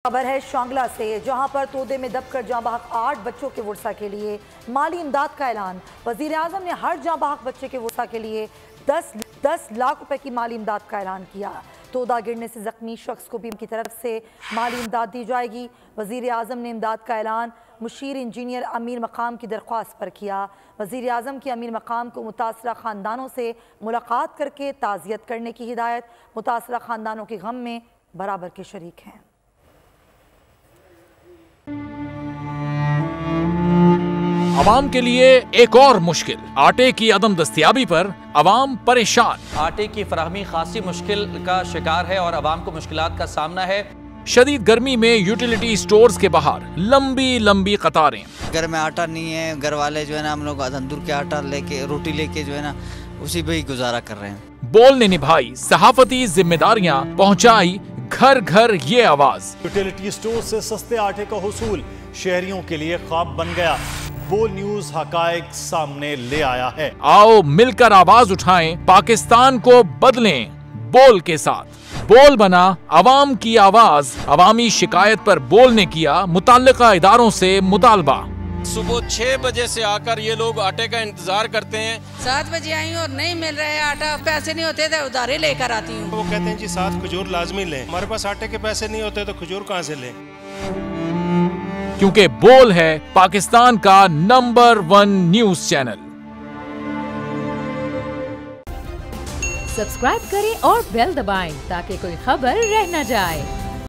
खबर है शांगला से, जहां पर तोदे में दबकर जाँ बहक 8 बच्चों के वर्सा के लिए माली इमदाद का ऐलान। वजीर आजम ने हर जाँ बहक बच्चे के वर्सा के लिए 10 लाख रुपए की माली इमदाद का ऐलान किया। तोदा गिरने से जख्मी शख्स को भी की तरफ से माली इमदाद दी जाएगी। वजीर आजम ने इमदाद का ऐलान मुशीर इंजीनियर अमीर मकाम की दरख्वास्त पर किया। वजीर आजम की अमीर मकाम को मुतासरा ख़ानदानों से मुलाकात करके ताज़ियत करने की हिदायत। मुतासरा ख़ानदानों के गम में बराबर के शरीक हैं। अवाम के लिए एक और मुश्किल, आटे की अदम दस्तयाबी पर अवाम परेशान। आटे की फराहमी खासी मुश्किल का शिकार है और अवाम को मुश्किलात का सामना है। शदीद गर्मी में यूटिलिटी स्टोर्स के बाहर लंबी लंबी कतारें। घर में आटा नहीं है, घर वाले जो है ना हम लोग तंदूर के आटा लेके रोटी लेके जो है ना उसी पे ही गुजारा कर रहे हैं। बोल ने निभाई सहाफती जिम्मेदारियां, पहुंचाई घर घर ये आवाज। यूटिलिटी स्टोर से सस्ते आटे का हुसूल शहरियों के लिए ख्वाब बन गया। बोल न्यूज हकायक सामने ले आया है। आओ मिलकर आवाज उठाएं, पाकिस्तान को बदलें बोल के साथ। बोल बना अवाम की आवाज। अवामी शिकायत पर बोल ने किया मुताल्लिका इदारों से मुतालबा। सुबह 6 बजे से आकर ये लोग आटे का इंतजार करते हैं। 7 बजे आई और नहीं मिल रहा है आटा, पैसे नहीं होते थे उधारे लेकर आती हूँ। वो कहते हैं जी 7 खजूर लाजमी लें। हमारे पास आटे के पैसे नहीं होते तो खजूर कहाँ से लें? क्योंकि बोल है पाकिस्तान का नंबर 1 न्यूज चैनल। सब्सक्राइब करें और बेल दबाएं ताकि कोई खबर रह न जाए।